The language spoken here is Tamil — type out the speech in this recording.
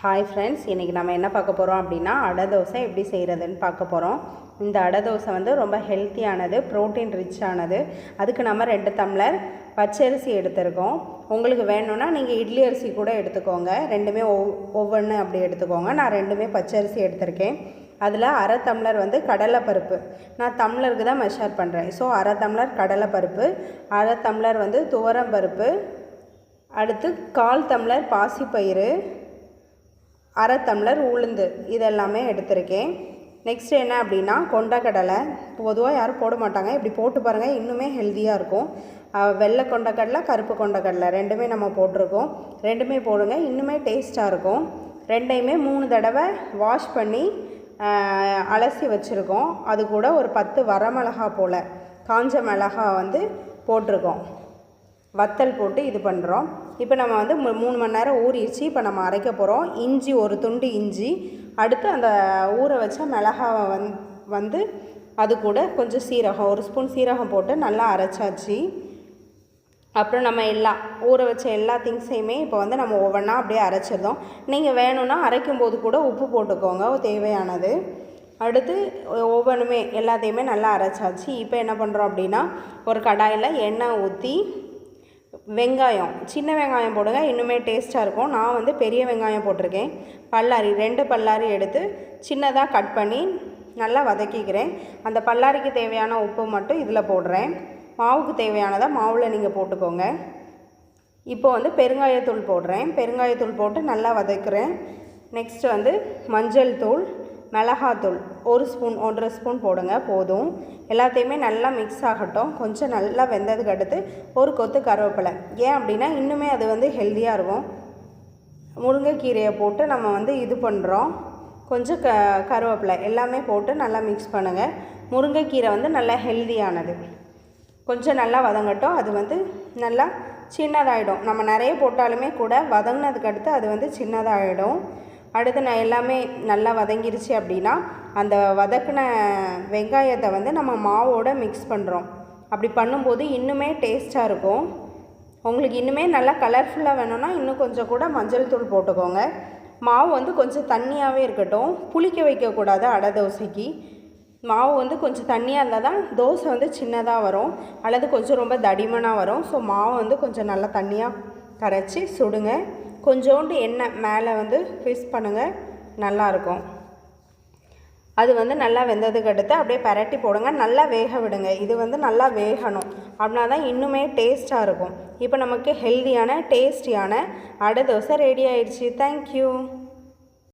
ஹாய் ஃப்ரெண்ட்ஸ், இன்றைக்கி நம்ம என்ன பார்க்க போகிறோம் அப்படின்னா அடை தோசை எப்படி செய்கிறதுன்னு பார்க்க போகிறோம். இந்த அடை தோசை வந்து ரொம்ப ஹெல்த்தியானது, ப்ரோட்டீன் ரிச்சானது. அதுக்கு நம்ம 2 டம்ளர் பச்சரிசி எடுத்துருக்கோம். உங்களுக்கு வேணும்னா நீங்கள் இட்லி அரிசி கூட எடுத்துக்கோங்க. ரெண்டுமே ஒவ்வொன்று அப்படி எடுத்துக்கோங்க. நான் ரெண்டுமே பச்சரிசி எடுத்திருக்கேன். அதில் அரை டம்ளர் வந்து கடலைப்பருப்பு, நான் டம்ளருக்கு தான் மெஷர் பண்ணுறேன். ஸோ அரை டம்ளர் கடலைப்பருப்பு, அரை டம்ளர் வந்து துவரம்பருப்பு, அடுத்து 1/4 டம்ளர் பாசிப்பயிறு, அரை டம்ளர் உளுந்து, இதெல்லாமே எடுத்திருக்கேன். நெக்ஸ்ட் என்ன அப்படின்னா கொண்டக்கடலை. பொதுவாக யாரும் போட மாட்டாங்க, இப்படி போட்டு பாருங்கள், இன்னுமே ஹெல்த்தியாக இருக்கும். வெள்ளை கொண்டக்கடலை, கருப்பு கொண்டக்கடலை ரெண்டுமே நம்ம போட்டிருக்கோம். ரெண்டுமே போடுங்க, இன்னுமே டேஸ்ட்டாக இருக்கும். ரெண்டையுமே 3 தடவை வாஷ் பண்ணி அலசி வச்சுருக்கோம். அது கூட ஒரு 10 வரமிளகா போல் காஞ்ச மிளகா வந்து போட்டிருக்கோம். வத்தல் போட்டு இது பண்ணுறோம். இப்போ நம்ம வந்து 3 மணி நேரம் ஊறிடுச்சு. இப்போ நம்ம அரைக்க போகிறோம். இஞ்சி, ஒரு துண்டு இஞ்சி, அடுத்து அந்த ஊற வச்ச மிளகாவை வந்து அது கூட கொஞ்சம் சீரகம், ஒரு ஸ்பூன் சீரகம் போட்டு நல்லா அரைச்சாச்சு. அப்புறம் நம்ம ஊற வச்ச எல்லா திங்ஸையுமே இப்போ வந்து நம்ம ஒவ்வொன்றா அப்படியே அரைச்சிருந்தோம். நீங்கள் வேணும்னா அரைக்கும்போது கூட உப்பு போட்டுக்கோங்க தேவையானது. அடுத்து ஒவ்வொன்றுமே எல்லாத்தையுமே நல்லா அரைச்சாச்சு. இப்போ என்ன பண்ணுறோம் அப்படின்னா ஒரு கடாயில் எண்ணெய் ஊற்றி வெங்காயம், சின்ன வெங்காயம் போடுங்க, இன்னுமே டேஸ்ட்டாக இருக்கும். நான் வந்து பெரிய வெங்காயம் போட்டிருக்கேன். பல்லாரி 2 பல்லாரி எடுத்து சின்னதாக கட் பண்ணி நல்லா வதக்கிக்கிறேன். அந்த பல்லாரிக்கு தேவையான உப்பு மட்டும் இதில் போடுறேன். மாவுக்கு தேவையானதை மாவில் நீங்கள் போட்டுக்கோங்க. இப்போ வந்து பெருங்காயத்தூள் போடுறேன். பெருங்காயத்தூள் போட்டு நல்லா வதக்குறேன். நெக்ஸ்ட்டு வந்து மஞ்சள் தூள், மிளகாத்தூள் 1 ஸ்பூன் 1.5 ஸ்பூன் போடுங்க, போதும். எல்லாத்தையுமே நல்லா மிக்ஸ் ஆகட்டும். கொஞ்சம் நல்லா வெந்ததுக்கு அடுத்து ஒரு கொத்து கருவேப்பிலை. ஏன் அப்படின்னா இன்னுமே அது வந்து ஹெல்த்தியாக இருக்கும். முருங்கைக்கீரையை போட்டு நம்ம வந்து இது பண்ணுறோம். கொஞ்சம் கருவேப்பிலை எல்லாமே போட்டு நல்லா மிக்ஸ் பண்ணுங்கள். முருங்கைக்கீரை வந்து நல்லா ஹெல்த்தியானது. கொஞ்சம் நல்லா வதங்கட்டும். அது வந்து நல்லா சின்னதாகிடும். நம்ம நிறைய போட்டாலுமே கூட வதங்கினதுக்கு அடுத்து அது வந்து சின்னதாகிடும். அடுத்து நான் எல்லாமே நல்லா வதங்கிருச்சு அப்படின்னா அந்த வதக்கின வெங்காயத்தை வந்து நம்ம மாவோடு மிக்ஸ் பண்ணுறோம். அப்படி பண்ணும்போது இன்னுமே டேஸ்ட்டாக இருக்கும். உங்களுக்கு இன்னுமே நல்லா கலர்ஃபுல்லாக வேணும்னா இன்னும் கொஞ்சம் கூட மஞ்சள் தூள் போட்டுக்கோங்க. மாவு வந்து கொஞ்சம் தண்ணியாகவே இருக்கட்டும். புளிக்க வைக்கக்கூடாது அடை தோசைக்கு. மாவு வந்து கொஞ்சம் தண்ணியாக இருந்தால் தான் தோசை வந்து சின்னதாக வரும், அல்லது கொஞ்சம் ரொம்ப தடிமனாக வரும். ஸோ மாவு வந்து கொஞ்சம் நல்லா தண்ணியாக கரைச்சி சுடுங்க. கொஞ்சோண்டு எண்ணெய் மேலே வந்து ஃபிஸ் பண்ணுங்கள், நல்லாயிருக்கும். அது வந்து நல்லா வெந்ததுக்கு அடுத்து அப்படியே பரட்டி போடுங்க. நல்லா வேக விடுங்க. இது வந்து நல்லா வேகணும், அப்படின்னா தான் இன்னுமே டேஸ்ட்டாக இருக்கும். இப்போ நமக்கு ஹெல்த்தியான டேஸ்டியான அடை தோசை ரெடி ஆயிடுச்சு. தேங்க்யூ.